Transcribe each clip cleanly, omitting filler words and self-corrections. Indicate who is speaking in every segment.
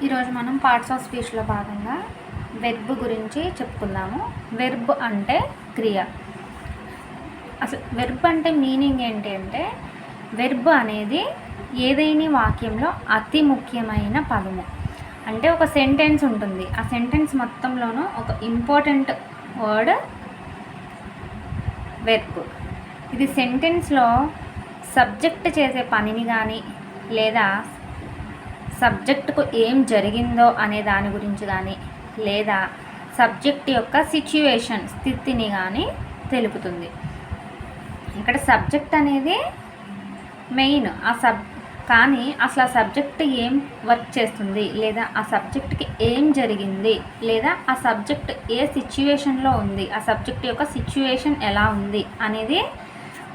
Speaker 1: ఈరోజు మనం parts of స్పీచ్లో భాగంగా వెర్బ్ గురించి చెప్పుకుందాము. వెర్బ్ అంటే క్రియ. అసలు వెర్బ్ అంటే మీనింగ్ ఏంటి అంటే, వెర్బ్ అనేది ఏదైనా వాక్యంలో అతి ముఖ్యమైన పదము. అంటే ఒక సెంటెన్స్ ఉంటుంది, ఆ సెంటెన్స్ మొత్తంలోనూ ఒక ఇంపార్టెంట్ వర్డ్ వెర్బ్. ఇది సెంటెన్స్లో సబ్జెక్ట్ చేసే పనిని కానీ లేదా సబ్జెక్టుకు ఏం జరిగిందో అనే దాని గురించి కానీ లేదా సబ్జెక్ట్ యొక్క సిచ్యువేషన్ స్థితిని కానీ తెలుపుతుంది. ఇక్కడ సబ్జెక్ట్ అనేది మెయిన్. కానీ అసలు ఆ సబ్జెక్ట్ ఏం వర్క్ చేస్తుంది, లేదా ఆ సబ్జెక్ట్కి ఏం జరిగింది, లేదా ఆ సబ్జెక్ట్ ఏ సిచ్యువేషన్లో ఉంది, ఆ సబ్జెక్ట్ యొక్క సిచ్యువేషన్ ఎలా ఉంది అనేది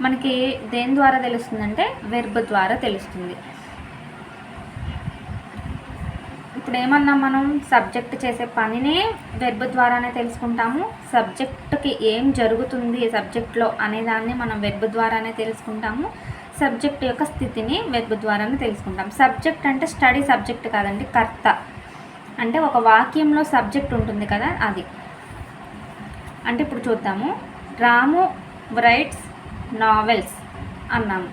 Speaker 1: మనకి దేని ద్వారా తెలుస్తుందంటే వెర్బ్ ద్వారా తెలుస్తుంది. ఇప్పుడు ఏమన్నా మనం సబ్జెక్ట్ చేసే పనినే వెర్బ్ ద్వారానే తెలుసుకుంటాము. సబ్జెక్టుకి ఏం జరుగుతుంది సబ్జెక్ట్లో అనేదాన్ని మనం వెర్బ్ ద్వారానే తెలుసుకుంటాము. సబ్జెక్ట్ యొక్క స్థితిని వెర్బ్ ద్వారానే తెలుసుకుంటాం. సబ్జెక్ట్ అంటే స్టడీ సబ్జెక్ట్ కాదండి, కర్త. అంటే ఒక వాక్యంలో సబ్జెక్ట్ ఉంటుంది కదా, అది. అంటే ఇప్పుడు చూద్దాము. రాము రైట్స్ నావెల్స్ అన్నాము.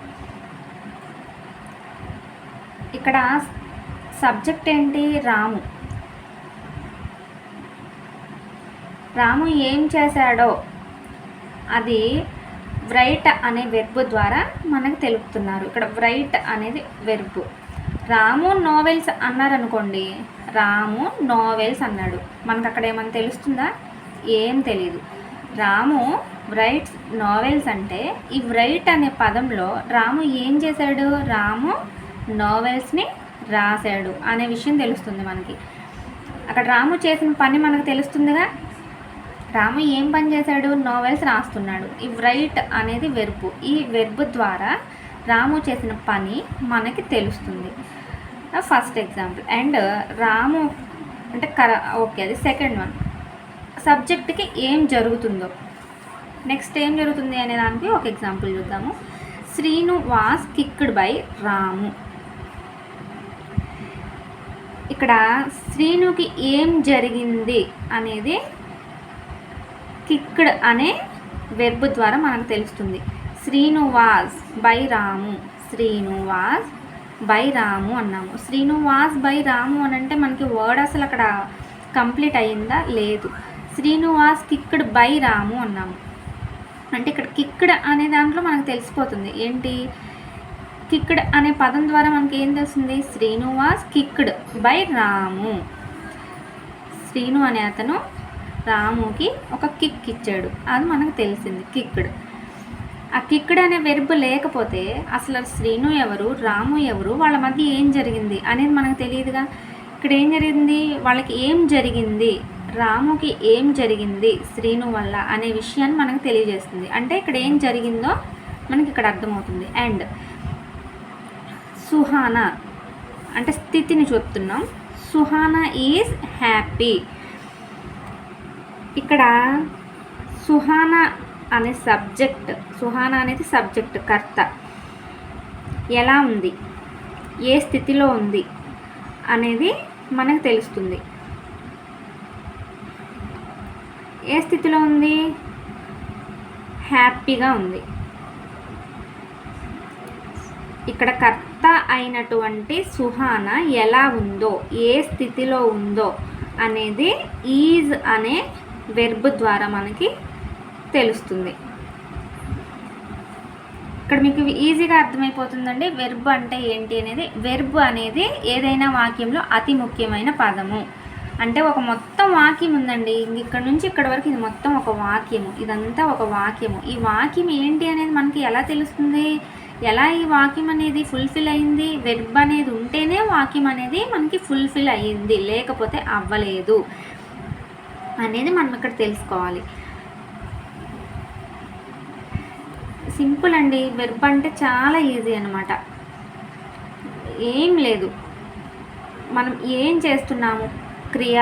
Speaker 1: ఇక్కడ సబ్జెక్ట్ ఏంటి? రాము. రాము ఏం చేశాడో అది రైట్ అనే వెర్బ్ ద్వారా మనకు తెలుపుతున్నారు. ఇక్కడ రైట్ అనేది వెర్బ్. రాము నోవెల్స్ అన్నారనుకోండి, రాము నోవెల్స్ అన్నాడు, మనకు అక్కడ ఏమన్నా తెలుస్తుందా? ఏం తెలీదు. రాము రైట్స్ నావెల్స్ అంటే ఈ రైట్ అనే పదంలో రాము ఏం చేశాడు? రాము నావెల్స్ని రాశాడు అనే విషయం తెలుస్తుంది మనకి. అక్కడ రాము చేసిన పని మనకు తెలుస్తుందిగా. రాము ఏం పని చేశాడు? నావెల్స్ రాస్తున్నాడు. ఈ రైట్ అనేది వెర్బ్. ఈ వెర్బ్ ద్వారా రాము చేసిన పని మనకి తెలుస్తుంది. First example. అండ్ రాము అంటే ఓకే, అది సెకండ్ వన్. సబ్జెక్ట్కి ఏం జరుగుతుందో, నెక్స్ట్ ఏం జరుగుతుంది అనే దానికి ఒక ఎగ్జాంపుల్ చూద్దాము. శ్రీను వాస్ కిక్డ్ బై రాము. ఇక్కడ శ్రీనుకి ఏం జరిగింది అనేది కిక్డ్ అనే వెర్బ్ ద్వారా మనకు తెలుస్తుంది. Srinu was by Ramu. Srinu was by Ramu అన్నాము. శ్రీను వాస్ బై రాము అని అంటే మనకి వర్డ్ అసలు అక్కడ కంప్లీట్ అయ్యిందా? లేదు. Srinu was kicked by Ramu అన్నాము. అంటే ఇక్కడ కిక్డ్ అనే దాంట్లో మనకు తెలిసిపోతుంది ఏంటి? కిక్డ్ అనే పదం ద్వారా మనకి ఏం తెలుస్తుంది? Srinu was kicked by Ramu. Srinu అనే అతను రాముకి ఒక కిక్ ఇచ్చాడు, అది మనకు తెలిసింది, కిక్డ్. ఆ కిక్డ్ అనే వెర్బ్ లేకపోతే అసలు శ్రీను ఎవరు, రాము ఎవరు, వాళ్ళ మధ్య ఏం జరిగింది అనేది మనకు తెలియదుగా. ఇక్కడ ఏం జరిగింది? వాళ్ళకి ఏం జరిగింది, రాముకి ఏం జరిగింది శ్రీను వల్ల అనే విషయాన్ని మనకు తెలియజేస్తుంది. అంటే ఇక్కడ ఏం జరిగిందో మనకి ఇక్కడ అర్థమవుతుంది. అండ్ సుహానా అంటే స్థితిని చెప్తున్నాం. Suhana is happy. ఇక్కడ సుహానా అనే సబ్జెక్ట్, సుహానా అనేది సబ్జెక్ట్, కర్త. ఎలా ఉంది, ఏ స్థితిలో ఉంది అనేది మనకు తెలుస్తుంది. ఏ స్థితిలో ఉంది? హ్యాపీగా ఉంది. ఇక్కడ కర్త అయినటువంటి సుహానా ఎలా ఉందో, ఏ స్థితిలో ఉందో అనేది ఈజ్ అనే వెర్బ్ ద్వారా మనకి తెలుస్తుంది. ఇక్కడ మీకు ఈజీగా అర్థమైపోతుందండి వెర్బ్ అంటే ఏంటి అనేది. వెర్బ్ అనేది ఏదైనా వాక్యంలో అతి ముఖ్యమైన పదము. అంటే ఒక మొత్తం వాక్యం ఉందండి, ఇక్కడ నుంచి ఇక్కడ వరకు ఇది మొత్తం ఒక వాక్యము, ఇదంతా ఒక వాక్యము. ఈ వాక్యం ఏంటి అనేది మనకి ఎలా తెలుస్తుంది? ఎలా ఈ వాక్యం అనేది ఫుల్ఫిల్ అయింది? వెర్బ్ అనేది ఉంటేనే వాక్యం అనేది మనకి ఫుల్ఫిల్ అయ్యింది, లేకపోతే అవ్వలేదు అనేది మనం ఇక్కడ తెలుసుకోవాలి. సింపుల్ అండి. వెర్బ్ అంటే చాలా ఈజీ అన్నమాట. ఏం లేదు, మనం ఏం చేస్తున్నాము, క్రియ,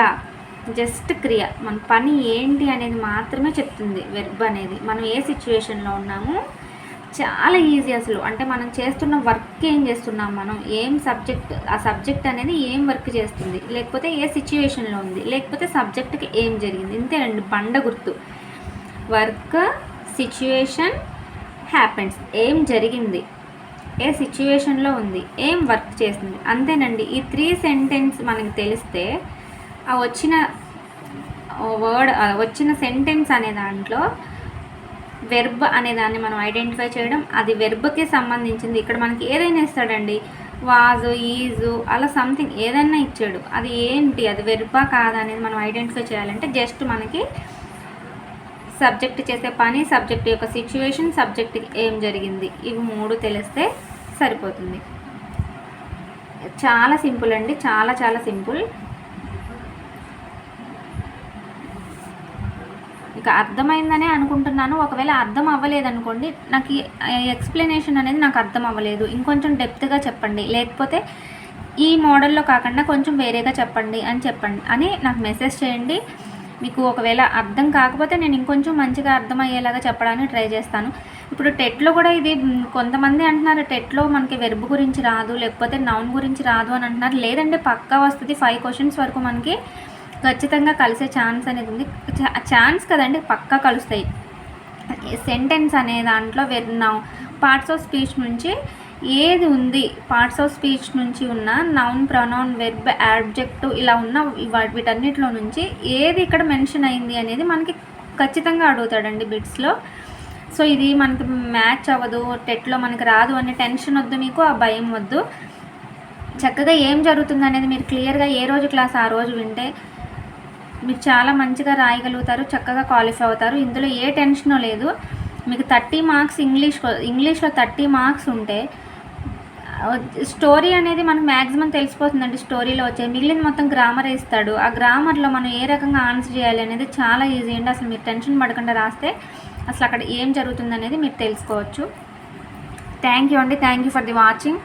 Speaker 1: జస్ట్ క్రియ, మన పని ఏంటి అనేది మాత్రమే చెప్తుంది వెర్బ్ అనేది. మనం ఏ సిచ్యువేషన్లో ఉన్నాము చాలా ఈజీ అసలు. అంటే మనం చేస్తున్న వర్క్ ఏం చేస్తున్నాం, మనం ఏం సబ్జెక్ట్, ఆ సబ్జెక్ట్ అనేది ఏం వర్క్ చేస్తుంది, లేకపోతే ఏ సిచ్యువేషన్లో ఉంది, లేకపోతే సబ్జెక్ట్కి ఏం జరిగింది, ఇంతేనండి బండ గుర్తు. వర్క్, సిచ్యువేషన్, హ్యాపెన్స్, ఏం జరిగింది, ఏ సిచ్యువేషన్లో ఉంది, ఏం వర్క్ చేస్తుంది, అంతేనండి. ఈ 3 సెంటెన్స్ మనకి తెలిస్తే ఆ వచ్చిన వర్డ్, వచ్చిన సెంటెన్స్ అనే దాంట్లో వెర్బ్ అనే దాన్ని మనం ఐడెంటిఫై చేయడం, అది వెర్బ్కి సంబంధించింది. ఇక్కడ మనకి ఏదైనా ఇస్తాడండి, వాజు, ఈజు, అలా సంథింగ్ ఏదైనా ఇచ్చాడు, అది ఏంటి, అది వెర్బా కాదా అనేది మనం ఐడెంటిఫై చేయాలంటే జస్ట్ మనకి సబ్జెక్ట్ చేసే పని, సబ్జెక్ట్ యొక్క సిచ్యువేషన్, సబ్జెక్ట్కి ఏం జరిగింది, ఇవి 3 తెలిస్తే సరిపోతుంది. చాలా సింపుల్ అండి, చాలా చాలా సింపుల్. ఇక అర్థమైందనే అనుకుంటున్నాను. ఒకవేళ అర్థం అవ్వలేదనుకోండి, నాకు ఎక్స్ప్లెనేషన్ అనేది నాకు అర్థం అవ్వలేదు, ఇంకొంచెం డెప్త్గా చెప్పండి, లేకపోతే ఈ మోడల్లో కాకుండా కొంచెం వేరేగా చెప్పండి అని నాకు మెసేజ్ చేయండి. మీకు ఒకవేళ అర్థం కాకపోతే నేను ఇంకొంచెం మంచిగా అర్థమయ్యేలాగా చెప్పడానికి ట్రై చేస్తాను. ఇప్పుడు టెట్లో కూడా ఇది కొంతమంది అంటున్నారు, టెట్లో మనకి వెర్బ్ గురించి రాదు, లేకపోతే నౌన్ గురించి రాదు అని అంటున్నారు. లేదంటే పక్కా వస్తుంది. 5 క్వశ్చన్స్ వరకు మనకి ఖచ్చితంగా కలిసే ఛాన్స్ అనేది ఉంది. ఛాన్స్ కదండి, పక్కా కలుస్తాయి. సెంటెన్స్ అనే దాంట్లో పార్ట్స్ ఆఫ్ స్పీచ్ నుంచి ఏది ఉంది, పార్ట్స్ ఆఫ్ స్పీచ్ నుంచి ఉన్న నౌన్, ప్రొనౌన్, వెర్బ్, యాడ్జెక్టివ్ ఇలా ఉన్న వీటన్నిటిలో నుంచి ఏది ఇక్కడ మెన్షన్ అయింది అనేది మనకి ఖచ్చితంగా అడుగుతాడండి బిట్స్లో. సో ఇది మనకి మ్యాచ్ అవ్వదు, టెట్లో మనకి రాదు అనే టెన్షన్ వద్దు, మీకు ఆ భయం వద్దు. చక్కగా ఏం జరుగుతుంది అనేది మీరు క్లియర్గా ఏ రోజు క్లాస్ ఆ రోజు వింటే మీరు చాలా మంచిగా రాయగలుగుతారు, చక్కగా క్వాలిఫై అవుతారు. ఇందులో ఏ టెన్షను లేదు. మీకు 30 మార్క్స్ ఇంగ్లీష్లో 30 మార్క్స్ ఉంటే స్టోరీ అనేది మనకు మ్యాక్సిమం తెలిసిపోతుందండి. స్టోరీలో వచ్చే మిగిలిన మొత్తం గ్రామర్ ఇస్తాడు. ఆ గ్రామర్లో మనం ఏ రకంగా ఆన్సర్ చేయాలి అనేది చాలా ఈజీ అండి. అసలు మీరు టెన్షన్ పడకుండా రాస్తే అసలు అక్కడ ఏం జరుగుతుంది అనేది మీరు తెలుసుకోవచ్చు. థ్యాంక్ యూ అండి, thank you for the watching.